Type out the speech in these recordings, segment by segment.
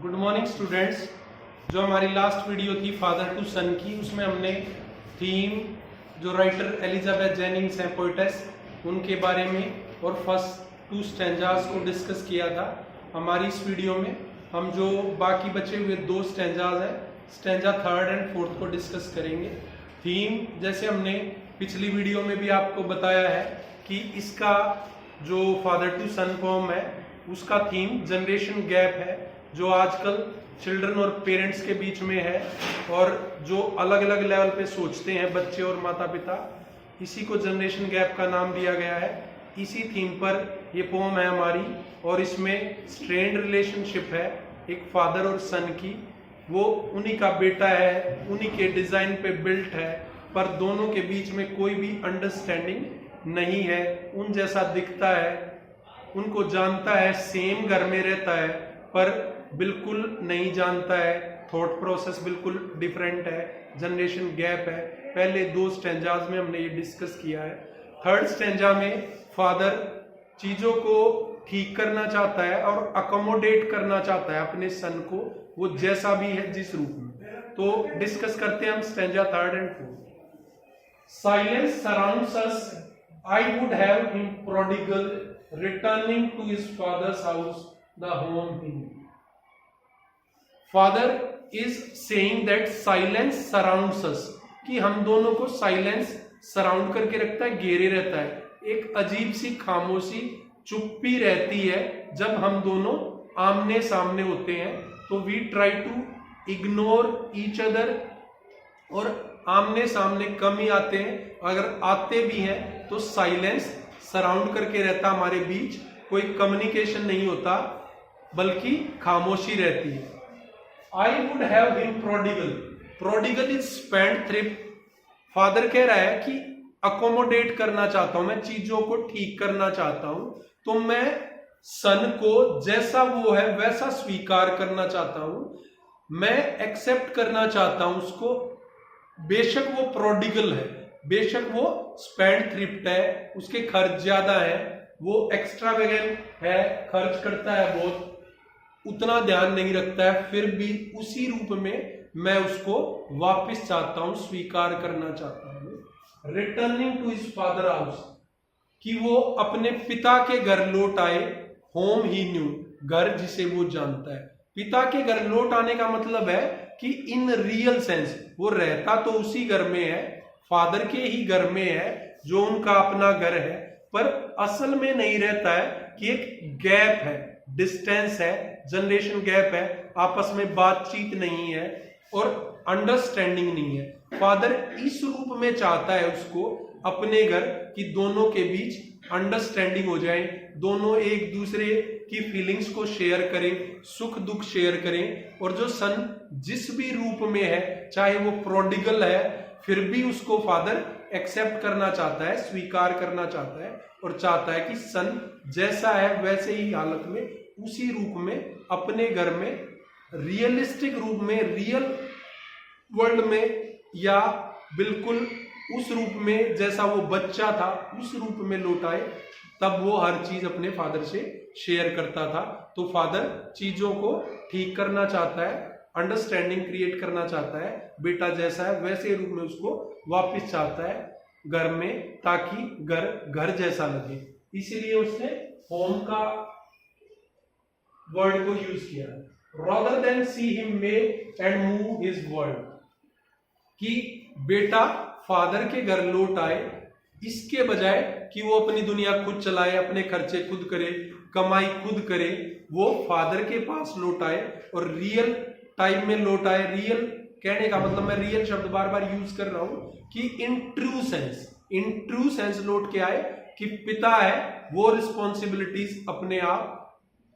Good morning students. जो हमारी last video थी फादर टू सन की, उसमें हमने थीम जो राइटर एलिजाबेथ जेनिंग्स हैं पोइटेस, उनके बारे में और फर्स्ट 2 स्टैंजास को डिस्कस किया था। हमारी इस वीडियो में हम जो बाकी बचे हुए 2 स्टैंजास हैं, स्टैंजा 3rd एंड 4th को डिस्कस करेंगे। थीम जैसे हमने पिछली वीडियो में भी आपको बताया है कि इसका जो फादर टू सन पोएम है उसका थीम जनरेशन गैप है, जो आजकल चिल्ड्रन और पेरेंट्स के बीच में है और जो अलग अलग लेवल पे सोचते हैं बच्चे और माता पिता, इसी को जनरेशन गैप का नाम दिया गया है। इसी थीम पर ये पोम है हमारी और इसमें स्ट्रेन्ड रिलेशनशिप है एक फादर और सन की। वो उन्हीं का बेटा है, उन्हीं के डिजाइन पे बिल्ट है, पर दोनों के बीच में कोई भी अंडरस्टैंडिंग नहीं है। उन जैसा दिखता है, उनको जानता है, सेम घर में रहता है, पर बिल्कुल नहीं जानता है। थॉट प्रोसेस बिल्कुल डिफरेंट है, जनरेशन गैप है। पहले 2 स्टैंजाज में हमने ये डिस्कस किया है। 3rd स्टैंजा में फादर चीजों को ठीक करना चाहता है और अकोमोडेट करना चाहता है अपने सन को, वो जैसा भी है जिस रूप में। तो डिस्कस करते हैं हम stanza 3rd and 4th। Silence surrounds us, I would have him prodigal returning to his father's house, the home he knew. Father is saying that silence surrounds us, कि हम दोनों को साइलेंस सराउंड करके रखता है, घेरे रहता है। एक अजीब सी खामोशी, चुप्पी रहती है जब हम दोनों आमने सामने होते हैं। तो we try to ignore each other, और आमने सामने कम ही आते हैं, अगर आते भी हैं तो साइलेंस सराउंड करके रहता हमारे बीच। कोई कम्युनिकेशन नहीं होता, बल्कि खामोशी रहती है। I would have him prodigal, prodigal is spend thrift. Father कह रहा है कि अकोमोडेट करना चाहता हूं, मैं चीजों को ठीक करना चाहता हूं, तो मैं सन को जैसा वो है वैसा स्वीकार करना चाहता हूं, मैं एक्सेप्ट करना चाहता हूं उसको। बेशक वो प्रोडिगल है, बेशक वो स्पेंड थ्रिफ्ट है, उसके खर्च ज्यादा है, वो एक्स्ट्रावेगेंट है, खर्च करता है बहुत, उतना ध्यान नहीं रखता है, फिर भी उसी रूप में मैं उसको वापस चाहता हूं, स्वीकार करना चाहता हूं। Returning to his father house, कि वो अपने पिता के घर लौट आए। होम ही न्यू, घर जिसे वो जानता है। पिता के घर लौट आने का मतलब है कि इन रियल सेंस वो रहता तो उसी घर में है, फादर के ही घर में है, जो उनका अपना घर है, पर असल में नहीं रहता है, कि एक गैप है, डिस्टेंस है, जनरेशन गैप है, आपस में बातचीत नहीं है और अंडरस्टैंडिंग नहीं है। फादर इस रूप में चाहता है उसको अपने घर, कि दोनों के बीच अंडरस्टैंडिंग हो जाए, दोनों एक दूसरे की फीलिंग्स को शेयर करें, सुख दुख शेयर करें। और जो सन जिस भी रूप में है, चाहे वो प्रोडिगल है, फिर भी उसको फादर एक्सेप्ट करना चाहता है, स्वीकार करना चाहता है, और चाहता है कि सन जैसा है वैसे ही हालत में, उसी रूप में, अपने घर में, रियलिस्टिक रूप में, रियल वर्ल्ड में, या बिल्कुल उस रूप में जैसा वो बच्चा था उस रूप में लौट आए। तब वो हर चीज अपने फादर से शेयर करता था। तो फादर चीजों को ठीक करना चाहता है, अंडरस्टैंडिंग क्रिएट करना चाहता है, बेटा जैसा है वैसे रूप में उसको वापस चाहता है घर में, ताकि घर जैसा लगे। इसीलिए उसने होम का वर्ड को यूज किया। rather than see him make and move his world, कि बेटा फादर के घर लौट आए, इसके बजाय कि वो अपनी दुनिया खुद चलाए, अपने खर्चे खुद करे, कमाई खुद करे, वो फादर के पास लौट आए और रियल टाइम में लौट आए। रियल कहने का मतलब, मैं रियल शब्द बार बार यूज कर रहा हूं, कि इन ट्रू सेंस लौट के आए, कि पिता है वो रिस्पॉन्सिबिलिटीज अपने आप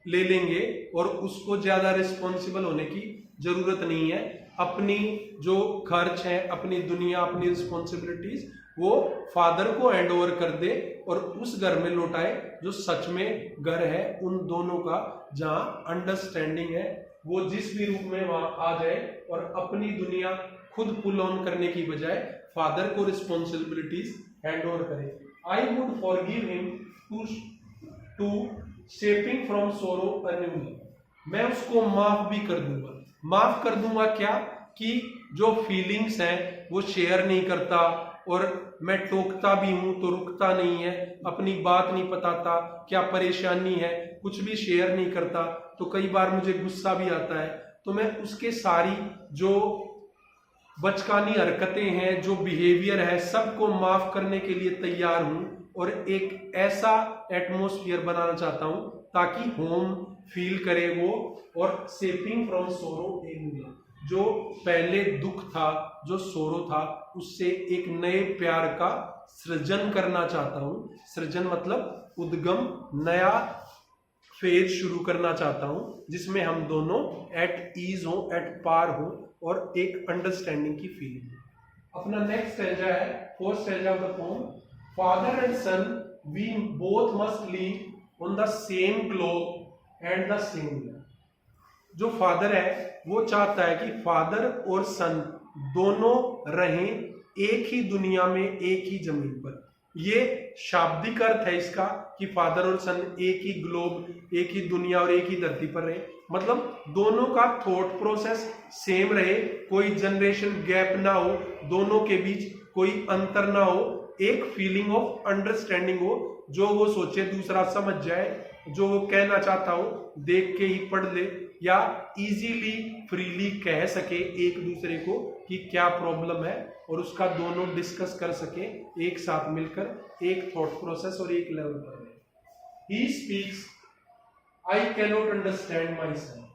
ले लेंगे और उसको ज्यादा रिस्पॉन्सिबल होने की जरूरत नहीं है। अपनी जो खर्च है, अपनी दुनिया, अपनी रिस्पॉन्सिबिलिटीज वो फादर को हैंड ओवर कर दे और उस घर में लौटाए जो सच में घर है उन दोनों का, जहां अंडरस्टैंडिंग है। वो जिस भी रूप में वहां आ जाए और अपनी दुनिया खुद पुल ऑन करने की बजाय फादर को रिस्पॉन्सिबिलिटीज हैंड ओवर करे। I would forgive him to shaping from sorrow a new, मैं उसको माफ भी कर दूंगा। माफ कर दूंगा क्या, कि जो फीलिंग्स हैं वो शेयर नहीं करता, और मैं टोकता भी हूं तो रुकता नहीं है, अपनी बात नहीं बताता, क्या परेशानी है, कुछ भी शेयर नहीं करता, तो कई बार मुझे गुस्सा भी आता है। तो मैं उसके सारी जो बचकानी हरकतें हैं, जो बिहेवियर है, सबको माफ करने के लिए तैयार हूं, और एक ऐसा एटमॉस्फेयर बनाना चाहता हूं ताकि होम फील करे वो, और सेपिंग फ्रॉम सोरो ए, जो पहले दुख था, जो सोरो था, उससे एक नए प्यार का सृजन करना चाहता हूं। सृजन मतलब उद्गम, नया फेज शुरू करना चाहता हूं, जिसमें हम दोनों एट ईज हो, एट पार हो, और एक अंडरस्टैंडिंग की फीलिंग हो। अपना नेक्स्ट स्टेजा है, fourth stanza of the poem. Father and son, we both must live on the same globe and the same land. जो फादर है वो चाहता है कि फादर और सन दोनों रहें एक ही दुनिया में, एक ही जमीन पर। ये शाब्दिक अर्थ है इसका कि फादर और सन एक ही ग्लोब, एक ही दुनिया और एक ही धरती पर रहे, मतलब दोनों का थॉट प्रोसेस सेम रहे, कोई जनरेशन गैप ना हो, दोनों के बीच कोई अंतर ना हो, एक फीलिंग ऑफ अंडरस्टैंडिंग हो, जो वो सोचे दूसरा समझ जाए, जो वो कहना चाहता हो देख के ही पढ़ ले, या इजीली फ्रीली कह सके एक दूसरे को कि क्या प्रॉब्लम है, और उसका दोनों डिस्कस कर सके एक साथ मिलकर, एक थॉट प्रोसेस और एक लेवल पर रहे। He speaks, I cannot understand my son,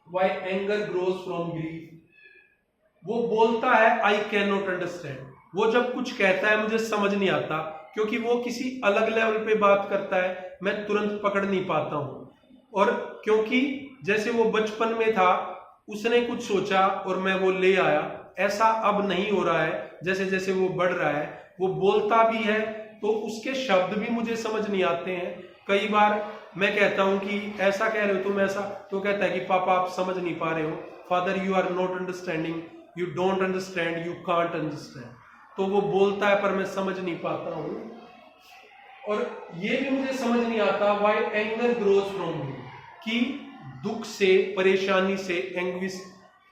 why anger grows from grief. वो बोलता है आई कैनॉट अंडरस्टैंड, वो जब कुछ कहता है मुझे समझ नहीं आता, क्योंकि वो किसी अलग लेवल पे बात करता है, मैं तुरंत पकड़ नहीं पाता हूं। और क्योंकि जैसे वो बचपन में था, उसने कुछ सोचा और मैं वो ले आया, ऐसा अब नहीं हो रहा है। जैसे जैसे वो बढ़ रहा है, वो बोलता भी है तो उसके शब्द भी मुझे समझ नहीं आते हैं। कई बार मैं कहता हूं कि ऐसा कह रहे हो तुम, ऐसा, तो कहता है कि पापा आप समझ नहीं पा रहे हो, father you are not understanding, you don't understand, you can't understand. तो वो बोलता है पर मैं समझ नहीं पाता हूं। और ये भी मुझे समझ नहीं आता why anger grows from me, कि दुख से, परेशानी से एंग्विश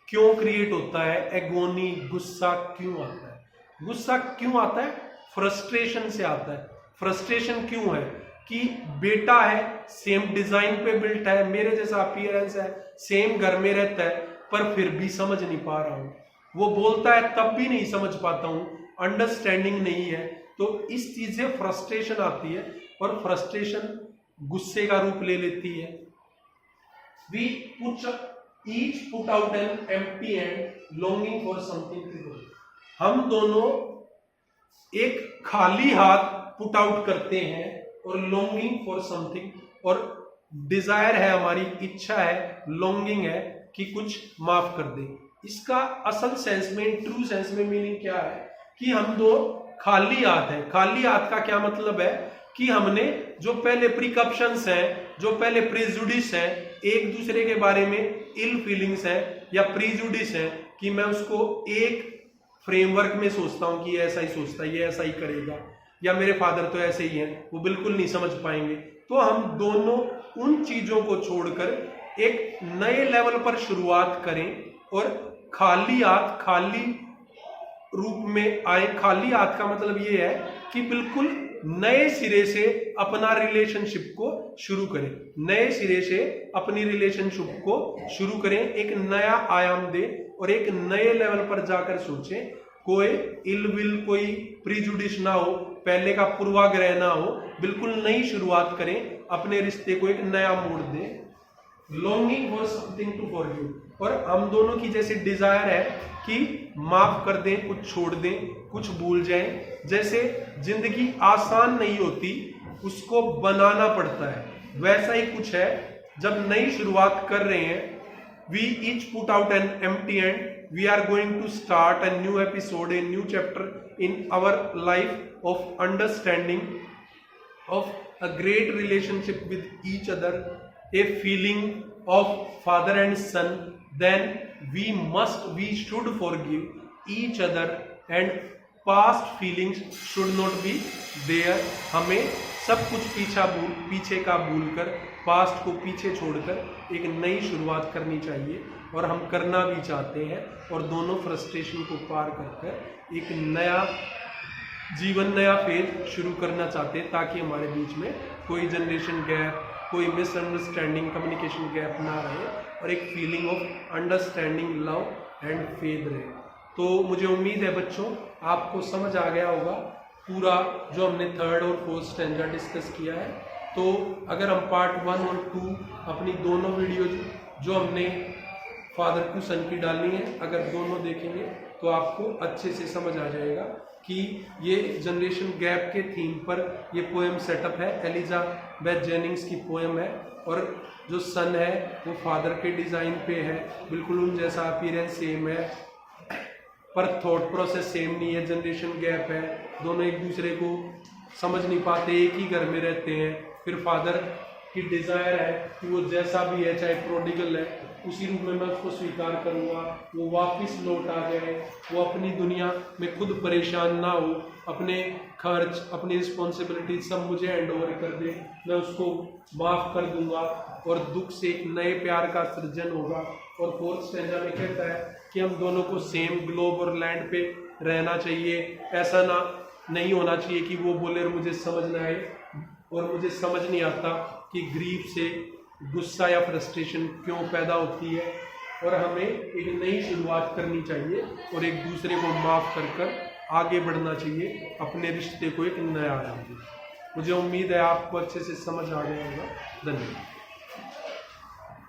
क्यों क्रिएट होता है, एगोनी, गुस्सा क्यों आता है। गुस्सा क्यों आता है, फ्रस्ट्रेशन से आता है। फ्रस्ट्रेशन क्यों है कि बेटा है, सेम डिजाइन पे बिल्ट है, मेरे जैसा अपीयरेंस है, सेम घर में रहता है, पर फिर भी समझ नहीं पा रहा हूं। वो बोलता है तब भी नहीं समझ पाता हूं, अंडरस्टैंडिंग नहीं है। तो इस चीज से फ्रस्ट्रेशन आती है, और फ्रस्ट्रेशन गुस्से का रूप ले लेती है। We each put out an empty hand, longing for something to do. हम दोनों एक खाली हाथ पुट आउट करते हैं, और लॉन्गिंग फॉर समथिंग, और डिजायर है, हमारी इच्छा है, लॉन्गिंग है कि कुछ माफ कर दे। इसका असल सेंस में, ट्रू सेंस में मीनिंग क्या है कि हम दो खाली हाथ हैं। खाली हाथ का क्या मतलब है कि हमने जो पहले प्रिकॉप्शंस हैं, जो पहले प्रिजुडिस हैं, एक दूसरे के बारे में इल फीलिंग्स हैं या प्रिजुडिस हैं, कि मैं उसको एक फ्रेमवर्क में सोचता हूं कि ये ऐसा ही सोचता है, ये ऐसा ही करेगा, या मेरे फादर तो ऐसे ही हैं, वो बिल्कुल नहीं समझ पाएंगे। तो हम दोनों उन चीजों को छोड़कर एक नए लेवल पर शुरुआत करें, और खाली हाथ, खाली रूप में आए। खाली हाथ का मतलब ये है कि बिल्कुल नए सिरे से अपना रिलेशनशिप को शुरू करें, नए सिरे से अपनी रिलेशनशिप को शुरू करें, एक नया आयाम दे, और एक नए लेवल पर जाकर सोचें। कोई इल विल, कोई प्रीजुडिस ना हो, पहले का पूर्वाग्रह ना हो, बिल्कुल नई शुरुआत करें, अपने रिश्ते को एक नया मोड़ दें। Longing for something to forgive, और हम दोनों की जैसे डिजायर है कि माफ कर दें, कुछ छोड़ दें, कुछ भूल जाएं। जैसे जिंदगी आसान नहीं होती, उसको बनाना पड़ता है, वैसा ही कुछ है। जब नई शुरुआत कर रहे हैं, we each put out an empty hand, we are going to start a new episode, a new chapter in our life of understanding, of a great relationship with each other, a feeling of father and son. Then we should forgive each other, and past feelings should not be there. हमें सब कुछ पीछे का भूल कर past को पीछे छोड़कर एक नई शुरुआत करनी चाहिए, और हम करना भी चाहते हैं, और दोनों फ्रस्ट्रेशन को पार कर एक नया जीवन, नया फेज शुरू करना चाहते हैं, ताकि हमारे बीच में कोई जनरेशन गैप, कोई मिसअंडरस्टैंडिंग, कम्युनिकेशन गैप ना रहे, और एक feeling of understanding, love and faith रहे। तो मुझे उम्मीद है बच्चों आपको समझ आ गया होगा पूरा जो हमने 3rd और 4th स्टैंडर्ड डिस्कस किया है। तो अगर हम पार्ट 1 और 2 अपनी दोनों वीडियो जो हमने फादर टू सन की डालनी है, अगर दोनों देखेंगे तो आपको अच्छे से समझ आ जाएगा कि ये जनरेशन गैप के थीम पर ये पोएम सेटअप है। एलिजाबेथ जेनिंग्स की पोएम है, और जो सन है वो फादर के डिज़ाइन पे है, बिल्कुल उन जैसा अपीयरेंस सेम है, पर थॉट प्रोसेस सेम नहीं है। जनरेशन गैप है, दोनों एक दूसरे को समझ नहीं पाते, एक ही घर में रहते हैं। फिर फादर की डिज़ायर है कि वो जैसा भी है, चाहे प्रोडिगल है, उसी रूप में मैं उसको स्वीकार करूँगा, वो वापस लौट आ जाए, वो अपनी दुनिया में खुद परेशान ना हो, अपने खर्च, अपनी रिस्पॉन्सिबिलिटी सब मुझे हैंड ओवर कर दे, मैं उसको माफ़ कर दूंगा, और दुख से एक नए प्यार का सृजन होगा। और 4th स्टैंडर्ड में कहता है कि हम दोनों को सेम ग्लोब और लैंड पे रहना चाहिए। ऐसा नहीं होना चाहिए कि वो बोले और मुझे समझ ना आए, और मुझे समझ नहीं आता कि ग्रीफ से गुस्सा या फ्रस्ट्रेशन क्यों पैदा होती है, और हमें एक नई शुरुआत करनी चाहिए, और एक दूसरे को माफ़ कर आगे बढ़ना चाहिए, अपने रिश्ते को एक नया आयाम दें। मुझे उम्मीद है आपको अच्छे से समझ आ गया होगा। धन्यवाद।